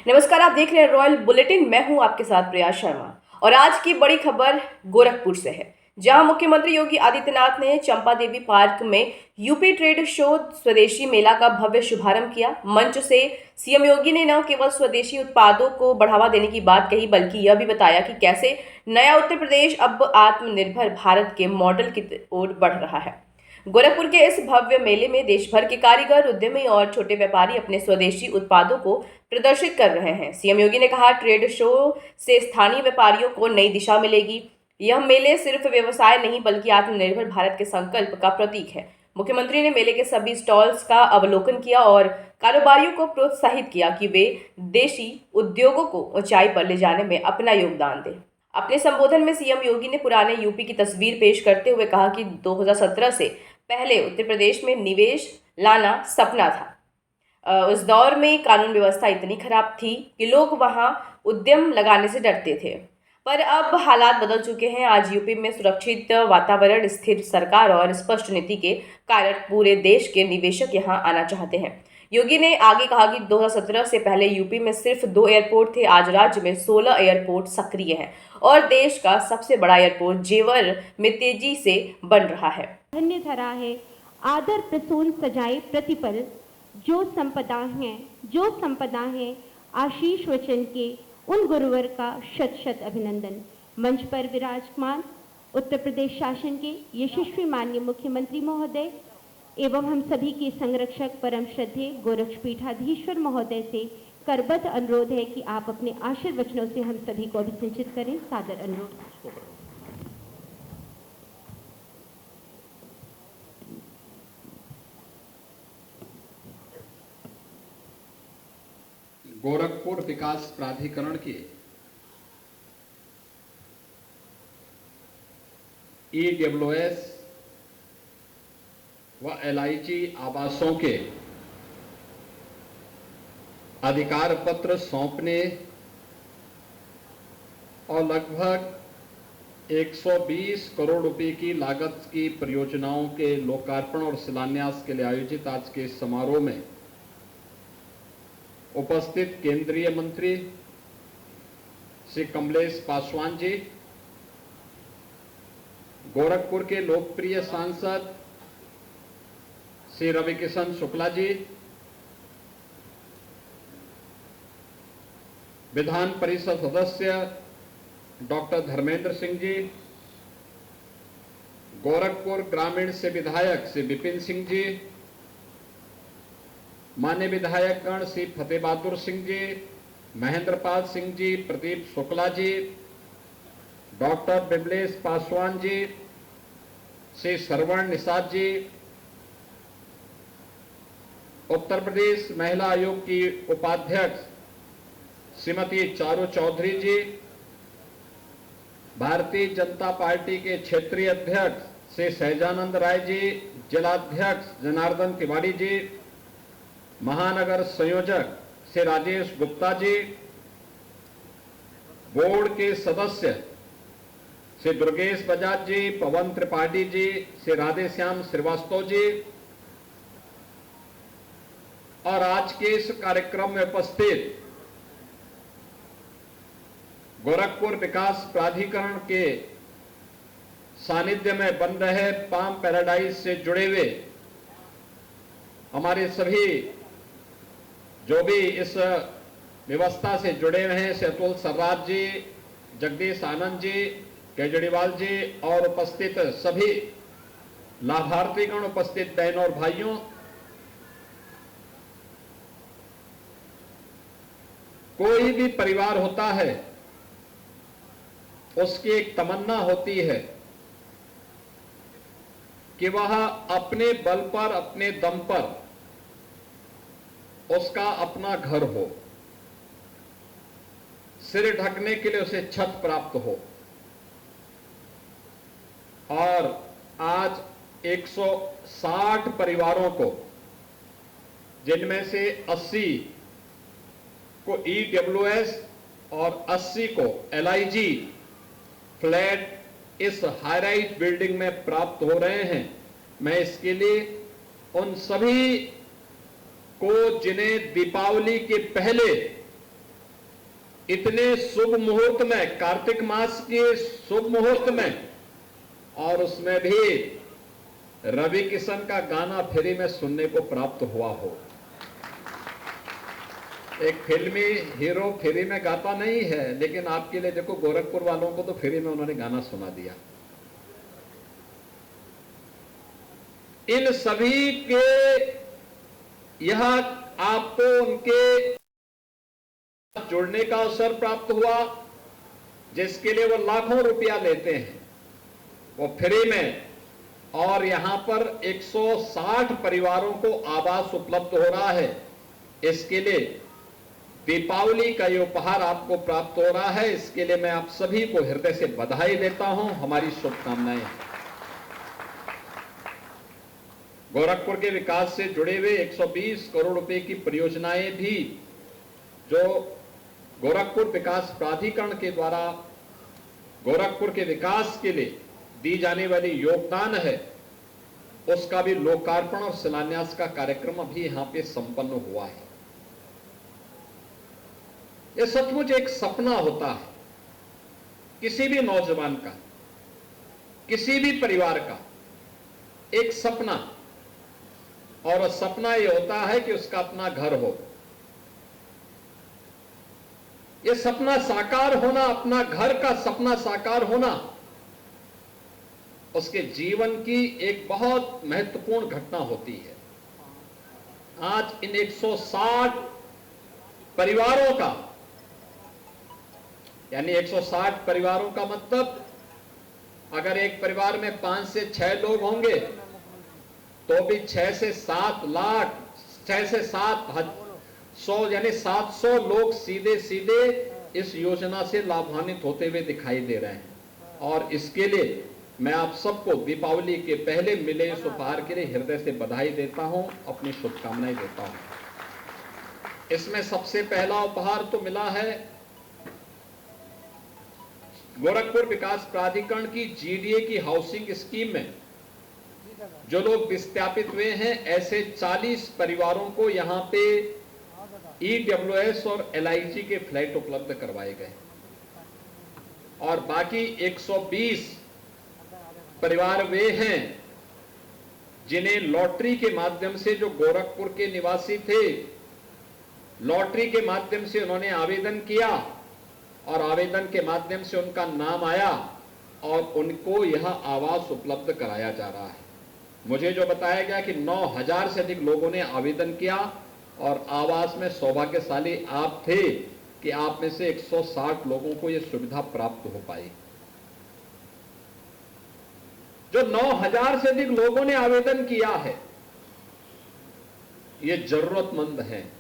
नमस्कार, आप देख रहे हैं रॉयल बुलेटिन। मैं हूं आपके साथ प्रिया शर्मा और आज की बड़ी खबर गोरखपुर से है, जहां मुख्यमंत्री योगी आदित्यनाथ ने चंपा देवी पार्क में यूपी ट्रेड शो स्वदेशी मेला का भव्य शुभारंभ किया। मंच से सीएम योगी ने न केवल स्वदेशी उत्पादों को बढ़ावा देने की बात कही, बल्कि यह भी बताया कि कैसे नया उत्तर प्रदेश अब आत्मनिर्भर भारत के मॉडल की ओर बढ़ रहा है। गोरखपुर के इस भव्य मेले में देश भर के कारीगर, उद्यमी और छोटे व्यापारी अपने स्वदेशी उत्पादों को प्रदर्शित कर रहे हैं। सीएम योगी ने कहा, ट्रेड शो से स्थानीय व्यापारियों को नई दिशा मिलेगी। यह मेले सिर्फ व्यवसाय नहीं बल्कि आत्मनिर्भर भारत के संकल्प का प्रतीक है। मुख्यमंत्री ने मेले के सभी स्टॉल्स का अवलोकन किया और कारोबारियों को प्रोत्साहित किया कि वे देशी उद्योगों को ऊंचाई पर ले जाने में अपना योगदान दें। अपने संबोधन में सीएम योगी ने पुराने यूपी की तस्वीर पेश करते हुए कहा कि 2017 से पहले उत्तर प्रदेश में निवेश लाना सपना था। उस दौर में कानून व्यवस्था इतनी खराब थी कि लोग वहां उद्यम लगाने से डरते थे, पर अब हालात बदल चुके हैं। आज यूपी में सुरक्षित वातावरण, स्थिर सरकार और स्पष्ट नीति के कारण पूरे देश के निवेशक यहां आना चाहते हैं। योगी ने आगे कहा कि 2017 से पहले यूपी में सिर्फ 2 एयरपोर्ट थे, आज राज्य में 16 एयरपोर्ट सक्रिय हैं और देश का सबसे बड़ा एयरपोर्ट जेवर में तेजी से बन रहा है। धन्य धरा है आदर प्रसून सजाए प्रतिपल, जो संपदा है आशीष वचन के, उन गुरुवर का शत शत अभिनंदन। मंच पर विराजमान उत्तर प्रदेश शासन के यशस्वी माननीय मुख्यमंत्री महोदय एवं हम सभी के संरक्षक परम श्रद्धेय गोरक्षपीठाधीश्वर महोदय से करबद्ध अनुरोध है कि आप अपने आशीर्वचनों से हम सभी को अभिसिंचित करें। सादर अनुरोध। गोरखपुर विकास प्राधिकरण के ईडब्ल्यूएस व एलआईजी आवासों के अधिकार पत्र सौंपने और लगभग 120 करोड़ रुपए की लागत की परियोजनाओं के लोकार्पण और शिलान्यास के लिए आयोजित आज के समारोह में उपस्थित केंद्रीय मंत्री श्री कमलेश पासवान जी, गोरखपुर के लोकप्रिय सांसद श्री रविकिशन शुक्ला जी, विधान परिषद सदस्य डॉक्टर धर्मेंद्र सिंह जी, गोरखपुर ग्रामीण से विधायक श्री विपिन सिंह जी, मान्य विधायकगण श्री फतेह बहादुर सिंह जी, महेंद्रपाल सिंह जी, प्रदीप शुक्ला जी, डॉक्टर बिमलेश पासवान जी, श्री श्रवण निषाद जी, उत्तर प्रदेश महिला आयोग की उपाध्यक्ष श्रीमती चारू चौधरी जी, भारतीय जनता पार्टी के क्षेत्रीय अध्यक्ष श्री सहजानंद राय जी, जिलाध्यक्ष जनार्दन तिवारी जी, महानगर संयोजक श्री राजेश गुप्ता जी, बोर्ड के सदस्य श्री दुर्गेश बजाज जी, पवन त्रिपाठी जी, श्री राधेश्याम श्रीवास्तव जी और आज के इस कार्यक्रम में उपस्थित गोरखपुर विकास प्राधिकरण के सानिध्य में बन रहे पाम पैराडाइज से जुड़े हुए हमारे सभी जो भी इस व्यवस्था से जुड़े हुए हैं, श्री अतुल सर्राज जी, जगदीश आनंद जी, केजरीवाल जी और उपस्थित सभी लाभार्थीगण, उपस्थित बहनों और भाइयों, कोई भी परिवार होता है उसकी एक तमन्ना होती है कि वह अपने बल पर, अपने दम पर उसका अपना घर हो, सिर ढकने के लिए उसे छत प्राप्त हो। और आज 160 परिवारों को, जिनमें से 80 को ईडब्ल्यूएस और 80 को एलआईजी फ्लैट इस हाई राइज बिल्डिंग में प्राप्त हो रहे हैं। मैं इसके लिए उन सभी को, जिन्हें दीपावली के पहले इतने शुभ मुहूर्त में, कार्तिक मास के शुभ मुहूर्त में, और उसमें भी रवि किशन का गाना फ्री में सुनने को प्राप्त हुआ हो। एक फिल्मी हीरो फ्री में गाता नहीं है, लेकिन आपके लिए देखो, गोरखपुर वालों को तो फ्री में उन्होंने गाना सुना दिया। इन सभी के यह आपको उनके जुड़ने का अवसर प्राप्त हुआ, जिसके लिए वो लाखों रुपया लेते हैं, वो फ्री में। और यहां पर 160 परिवारों को आवास उपलब्ध हो रहा है। इसके लिए दीपावली का ये उपहार आपको प्राप्त हो रहा है। इसके लिए मैं आप सभी को हृदय से बधाई देता हूं, हमारी शुभकामनाएं। गोरखपुर के विकास से जुड़े हुए 120 करोड़ रुपए की परियोजनाएं भी जो गोरखपुर विकास प्राधिकरण के द्वारा गोरखपुर के विकास के लिए दी जाने वाली योगदान है, उसका भी लोकार्पण और शिलान्यास का कार्यक्रम अभी यहां पे संपन्न हुआ है। यह सचमुच एक सपना होता है किसी भी नौजवान का, किसी भी परिवार का, एक सपना। और सपना यह होता है कि उसका अपना घर हो। यह सपना साकार होना, अपना घर का सपना साकार होना, उसके जीवन की एक बहुत महत्वपूर्ण घटना होती है। आज इन 160 परिवारों का, यानी 160 परिवारों का मतलब, अगर एक परिवार में 5 से 6 लोग होंगे तो भी 6 से 7 लाख, 6 से 700 यानी 700 लोग सीधे सीधे इस योजना से लाभान्वित होते हुए दिखाई दे रहे हैं। और इसके लिए मैं आप सबको दीपावली के पहले मिले इस उपहार के लिए हृदय से बधाई देता हूं, अपनी शुभकामनाएं देता हूं। इसमें सबसे पहला उपहार तो मिला है गोरखपुर विकास प्राधिकरण की जीडीए की हाउसिंग स्कीम में जो लोग विस्थापित हुए हैं, ऐसे 40 परिवारों को यहां पे ईडब्ल्यूएस और एलआईजी के फ्लैट उपलब्ध करवाए गए। और बाकी 120 परिवार वे हैं जिन्हें लॉटरी के माध्यम से, जो गोरखपुर के निवासी थे, लॉटरी के माध्यम से उन्होंने आवेदन किया और आवेदन के माध्यम से उनका नाम आया और उनको यह आवास उपलब्ध कराया जा रहा है। मुझे जो बताया गया कि 9000 से अधिक लोगों ने आवेदन किया और आवास में सौभाग्यशाली आप थे कि आप में से 160 लोगों को यह सुविधा प्राप्त हो पाई। जो 9000 से अधिक लोगों ने आवेदन किया है, ये जरूरतमंद हैं।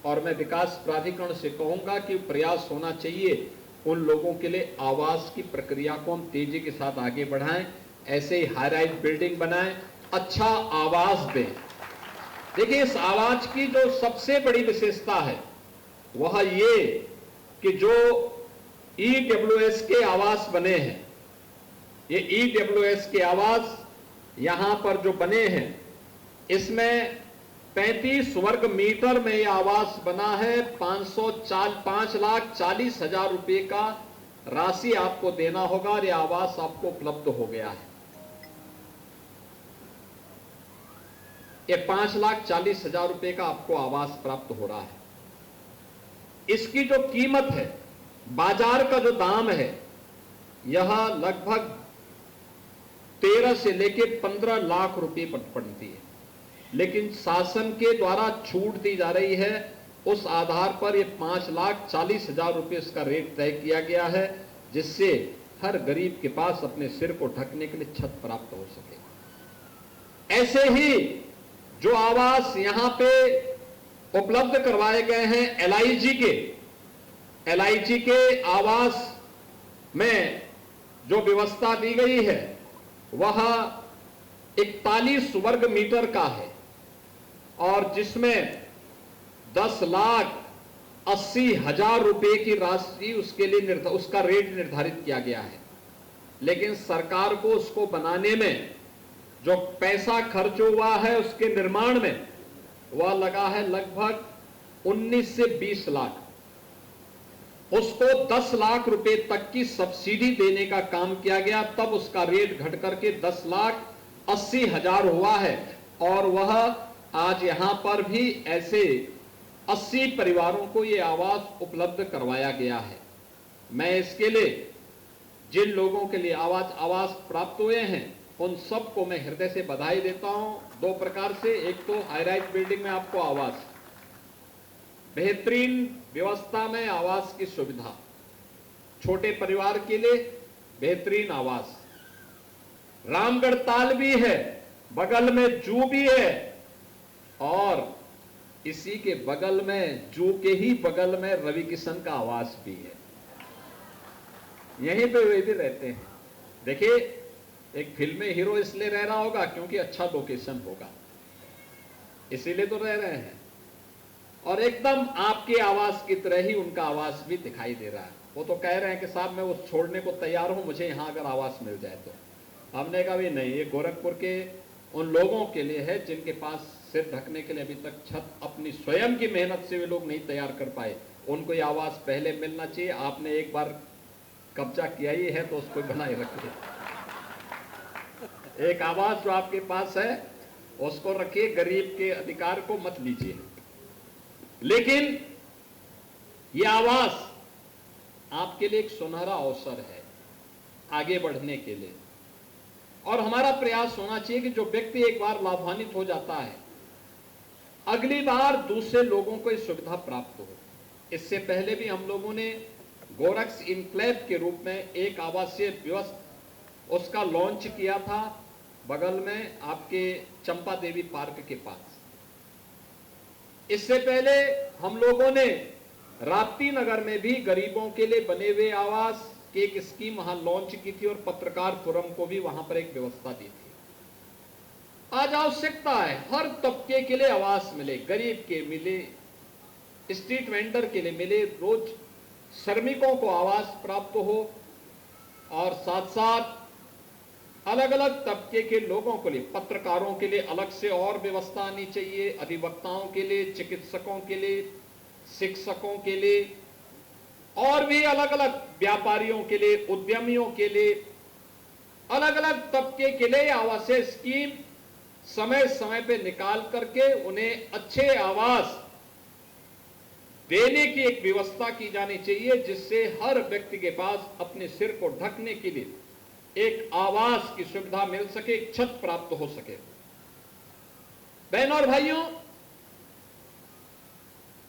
और मैं विकास प्राधिकरण से कहूंगा कि प्रयास होना चाहिए उन लोगों के लिए आवास की प्रक्रिया को हम तेजी के साथ आगे बढ़ाएं, ऐसे ही हाई राइज बिल्डिंग बनाएं, अच्छा आवास दें। देखिए, इस आवास की जो सबसे बड़ी विशेषता है वह ये कि जो ईडब्ल्यूएस के आवास बने हैं, ये ईडब्ल्यूएस के आवास यहां पर जो बने हैं, इसमें 35 वर्ग मीटर में यह आवास बना है। 5,40,000 रुपए का राशि आपको देना होगा और यह आवास आपको उपलब्ध हो गया है। ये 5,40,000 रुपए का आपको आवास प्राप्त हो रहा है। इसकी जो कीमत है, बाजार का जो दाम है, यह लगभग 13 से लेके 15 लाख रुपए पड़ती है। लेकिन शासन के द्वारा छूट दी जा रही है, उस आधार पर यह 5,40,000 रुपए इसका रेट तय किया गया है, जिससे हर गरीब के पास अपने सिर को ढकने के लिए छत प्राप्त हो सके। ऐसे ही जो आवास यहां पे उपलब्ध करवाए गए हैं एलआईजी के आवास में जो व्यवस्था दी गई है वह 41 वर्ग मीटर का है और जिसमें 10,80,000 रुपए की राशि उसके लिए उसका रेट निर्धारित किया गया है। लेकिन सरकार को उसको बनाने में जो पैसा खर्च हुआ है, उसके निर्माण में वह लगा है लगभग 19 से 20 लाख। उसको 10 लाख रुपए तक की सब्सिडी देने का काम किया गया। तब उसका रेट घट करके 10,80,000 हुआ है और वह आज यहां पर भी ऐसे 80 परिवारों को यह आवास उपलब्ध करवाया गया है। मैं इसके लिए जिन लोगों के लिए आवास प्राप्त हुए हैं उन सबको मैं हृदय से बधाई देता हूं। दो प्रकार से, एक तो हाई राइज बिल्डिंग में आपको आवास, बेहतरीन व्यवस्था में आवास की सुविधा, छोटे परिवार के लिए बेहतरीन आवास, रामगढ़ ताल भी है, बगल में जू भी है और इसी के बगल में, जू के ही बगल में रवि किशन का आवास भी है। यहीं पे वे भी रहते हैं। देखिए, एक फिल्म में हीरो इसलिए रह रहा होगा क्योंकि अच्छा लोकेशन होगा, इसीलिए तो रह रहे हैं। और एकदम आपके आवास की तरह ही उनका आवास भी दिखाई दे रहा है। वो तो कह रहे हैं कि साहब मैं वो छोड़ने को तैयार हूं, मुझे यहां अगर आवास मिल जाए तो। हमने कहा भी नहीं, ये गोरखपुर के उन लोगों के लिए है जिनके पास सिर ढकने के लिए अभी तक छत अपनी स्वयं की मेहनत से वे लोग नहीं तैयार कर पाए। उनको ये आवास पहले मिलना चाहिए। आपने एक बार कब्जा किया ही है तो उसको बनाए रखिए। एक आवास जो आपके पास है उसको रखिए, गरीब के अधिकार को मत लीजिए। लेकिन यह आवास आपके लिए एक सुनहरा अवसर है आगे बढ़ने के लिए। और हमारा प्रयास होना चाहिए कि जो व्यक्ति एक बार लाभान्वित हो जाता है, अगली बार दूसरे लोगों को इस सुविधा प्राप्त हो। इससे पहले भी हम लोगों ने गोरक्स इनक्लेव के रूप में एक आवासीय व्यवस्था उसका लॉन्च किया था, बगल में आपके चंपा देवी पार्क के पास। इससे पहले हम लोगों ने राप्ती नगर में भी गरीबों के लिए बने हुए आवास की एक स्कीम वहां लॉन्च की थी और पत्रकार फोरम को भी वहां पर एक व्यवस्था दी थी। आज आवश्यकता है हर तबके के लिए आवास मिले, गरीब के मिले, स्ट्रीट वेंडर के लिए मिले, रोज श्रमिकों को आवास प्राप्त हो और साथ साथ अलग अलग तबके के लोगों के लिए, पत्रकारों के लिए अलग से और व्यवस्था आनी चाहिए, अधिवक्ताओं के लिए, चिकित्सकों के लिए, शिक्षकों के लिए और भी अलग अलग व्यापारियों के लिए, उद्यमियों के लिए, अलग अलग तबके के लिए आवासीय स्कीम समय समय पे निकाल करके उन्हें अच्छे आवास देने की एक व्यवस्था की जानी चाहिए, जिससे हर व्यक्ति के पास अपने सिर को ढकने के लिए एक आवास की सुविधा मिल सके, एक छत प्राप्त हो सके। बहनों और भाइयों,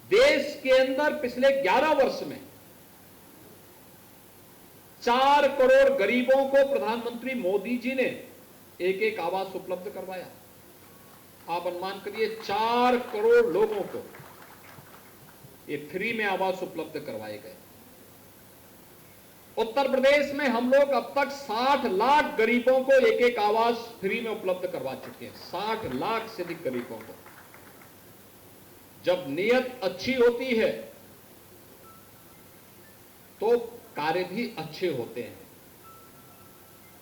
देश के अंदर पिछले 11 वर्ष में 4 करोड़ गरीबों को प्रधानमंत्री मोदी जी ने एक एक आवास उपलब्ध करवाया। आप अनुमान करिए, 4 करोड़ लोगों को ये फ्री में आवास उपलब्ध करवाए गए। उत्तर प्रदेश में हम लोग अब तक 60 लाख गरीबों को एक एक आवास फ्री में उपलब्ध करवा चुके हैं। 60 लाख से अधिक गरीबों को। जब नीयत अच्छी होती है तो कार्य भी अच्छे होते हैं।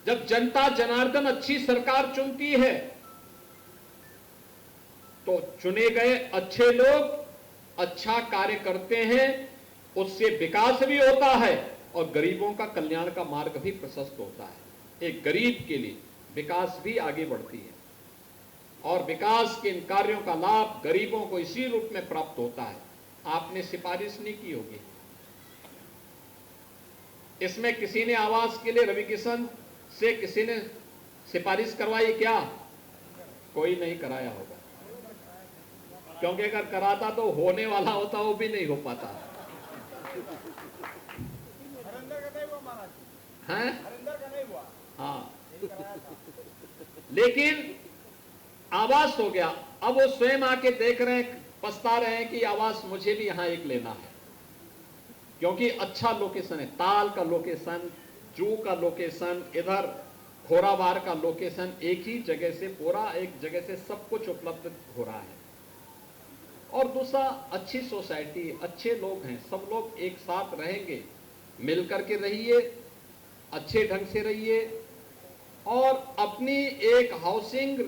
जब जनता जनार्दन अच्छी सरकार चुनती है तो चुने गए अच्छे लोग अच्छा कार्य करते हैं, उससे विकास भी होता है और गरीबों का कल्याण का मार्ग भी प्रशस्त होता है। एक गरीब के लिए विकास भी आगे बढ़ती है और विकास के इन कार्यों का लाभ गरीबों को इसी रूप में प्राप्त होता है। आपने सिफारिश नहीं की होगी, इसमें किसी ने आवास के लिए रवि किशन से किसी ने सिफारिश करवाई क्या? कोई नहीं कराया होगा, क्योंकि अगर कराता तो होने वाला होता, वो भी नहीं हो पाता है। हाँ, लेकिन आवास हो गया। अब वो स्वयं आके देख रहे हैं, पछता रहे हैं कि आवास मुझे भी यहां एक लेना है, क्योंकि अच्छा लोकेशन है। ताल का लोकेशन, जू का लोकेशन, इधर खोराबार का लोकेशन, एक ही जगह से पूरा, एक जगह से सब कुछ उपलब्ध हो रहा है। और दूसरा, अच्छी सोसाइटी, अच्छे लोग हैं, सब लोग एक साथ रहेंगे, मिलकर के रहिए, अच्छे ढंग से रहिए और अपनी एक हाउसिंग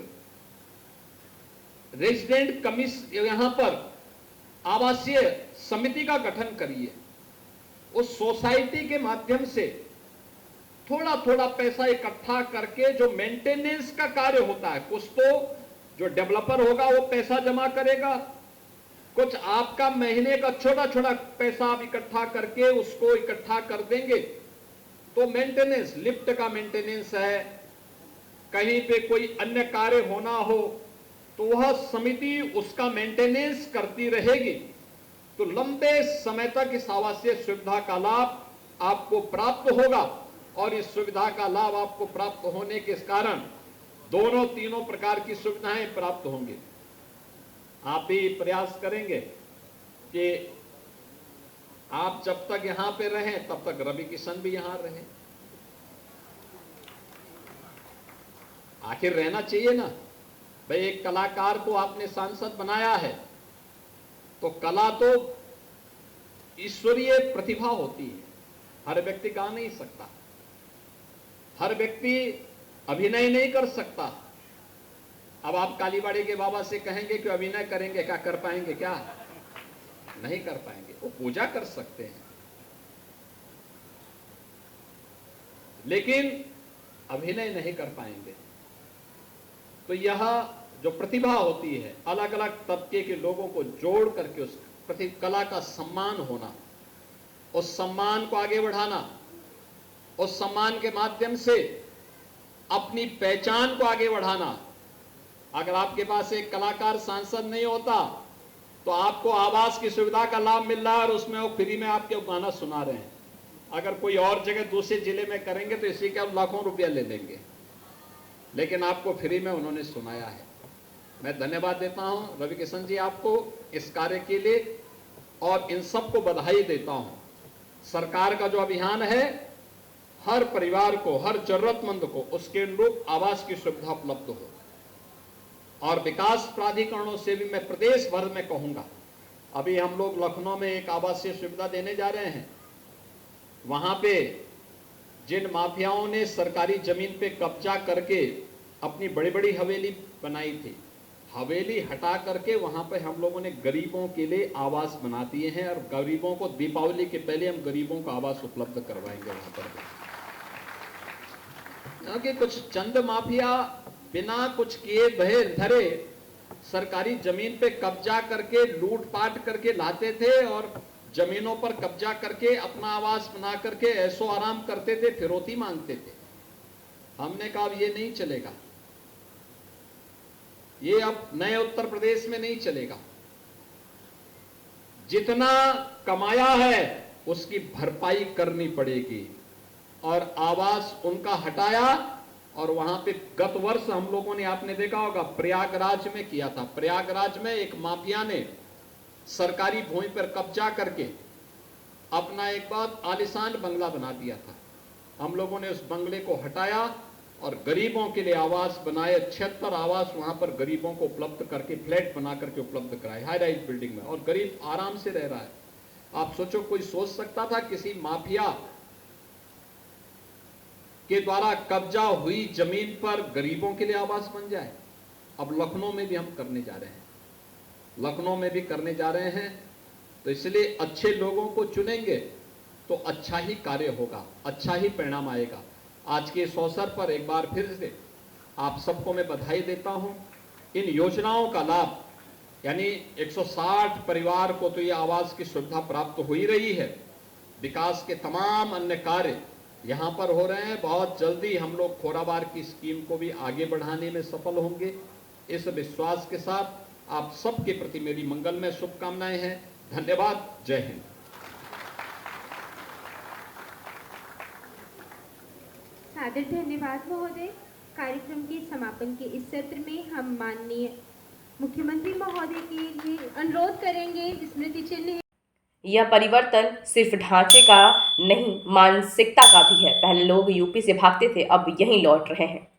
रेजिडेंट कमीशन, यहां पर आवासीय समिति का गठन करिए, उस सोसाइटी के माध्यम से थोड़ा थोड़ा पैसा इकट्ठा करके जो मेंटेनेंस का कार्य होता है, कुछ तो जो डेवलपर होगा वो पैसा जमा करेगा, कुछ आपका महीने का छोटा छोटा पैसा आप इकट्ठा करके उसको इकट्ठा कर देंगे तो मेंटेनेंस, लिफ्ट का मेंटेनेंस है, कहीं पे कोई अन्य कार्य होना हो तो वह समिति उसका मेंटेनेंस करती रहेगी। तो लंबे समय तक इस आवासीय सुविधा का लाभ आपको प्राप्त होगा और इस सुविधा का लाभ आपको प्राप्त होने के कारण दोनों तीनों प्रकार की सुविधाएं प्राप्त होंगी। आप भी प्रयास करेंगे कि आप जब तक यहां पे रहें तब तक रवि किशन भी यहां रहे। आखिर रहना चाहिए ना भाई, एक कलाकार को आपने सांसद बनाया है तो कला तो ईश्वरीय प्रतिभा होती है, हर व्यक्ति गा नहीं सकता, हर व्यक्ति अभिनय नहीं कर सकता। अब आप कालीबाड़ी के बाबा से कहेंगे कि अभिनय करेंगे, क्या कर पाएंगे? क्या नहीं कर पाएंगे। वो पूजा कर सकते हैं लेकिन अभिनय नहीं कर पाएंगे। तो यह जो प्रतिभा होती है, अलग अलग तबके के लोगों को जोड़ करके उस कला का सम्मान होना, उस सम्मान को आगे बढ़ाना, उस सम्मान के माध्यम से अपनी पहचान को आगे बढ़ाना। अगर आपके पास एक कलाकार सांसद नहीं होता तो आपको आवास की सुविधा का लाभ मिल रहा है और उसमें वो फ्री में आपके गाना सुना रहे हैं। अगर कोई और जगह दूसरे जिले में करेंगे तो इसी के लाखों रुपया ले लेंगे, लेकिन आपको फ्री में उन्होंने सुनाया है। मैं धन्यवाद देता हूं रवि किशन जी आपको इस कार्य के लिए और इन सबको बधाई देता हूं। सरकार का जो अभियान है, हर परिवार को, हर जरूरतमंद को उसके अनुरूप आवास की सुविधा उपलब्ध हो। और विकास प्राधिकरणों से भी मैं प्रदेश भर में कहूंगा, अभी हम लोग लखनऊ में एक आवासीय सुविधा देने जा रहे हैं। वहां पे जिन माफियाओं ने सरकारी जमीन पे कब्जा करके अपनी बड़ी बड़ी हवेली बनाई थी, हवेली हटा करके वहां पे हम लोगों ने गरीबों के लिए आवास बना दिए हैं और गरीबों को दीपावली के पहले हम गरीबों को आवास उपलब्ध करवाएंगे वहां पर। क्योंकि कुछ चंद माफिया बिना कुछ किए धरे सरकारी जमीन पे कब्जा करके लूटपाट करके लाते थे और जमीनों पर कब्जा करके अपना आवास बना करके ऐशो आराम करते थे, फिरौती मांगते थे। हमने कहा अब ये नहीं चलेगा, ये अब नए उत्तर प्रदेश में नहीं चलेगा। जितना कमाया है उसकी भरपाई करनी पड़ेगी। और आवास उनका हटाया और वहां पे गत वर्ष हम लोगों ने, आपने देखा होगा, प्रयागराज में किया था। प्रयागराज में एक माफिया ने सरकारी भूमि पर कब्जा करके अपना एक बात आलीशान बंगला बना दिया था। हम लोगों ने उस बंगले को हटाया और गरीबों के लिए आवास बनाए। 76 आवास वहां पर गरीबों को उपलब्ध करके, फ्लैट बना करके उपलब्ध कराए हाई राइज बिल्डिंग में, और गरीब आराम से रह रहा है। आप सोचो, कोई सोच सकता था किसी माफिया के द्वारा कब्जा हुई जमीन पर गरीबों के लिए आवास बन जाए? अब लखनऊ में भी हम करने जा रहे हैं, लखनऊ में भी करने जा रहे हैं। तो इसलिए अच्छे लोगों को चुनेंगे तो अच्छा ही कार्य होगा, अच्छा ही परिणाम आएगा। आज के इस अवसर पर एक बार फिर से आप सबको मैं बधाई देता हूं। इन योजनाओं का लाभ, यानी 160 परिवार को तो ये आवास की सुविधा प्राप्त हो ही रही है। विकास के तमाम अन्य कार्य यहाँ पर हो रहे हैं। बहुत जल्दी हम लोग खोराबार की स्कीम को भी आगे बढ़ाने में सफल होंगे। इस विश्वास के साथ आप सबके प्रति मेरी मंगलमय शुभकामनाएं हैं। धन्यवाद। जय हिंद। सादर धन्यवाद महोदय। कार्यक्रम के समापन के इस सत्र में हम माननीय मुख्यमंत्री महोदय के लिए अनुरोध करेंगे स्मृति चिन्ह। यह परिवर्तन सिर्फ ढांचे का नहीं, मानसिकता का भी है। पहले लोग यूपी से भागते थे, अब यहीं लौट रहे हैं।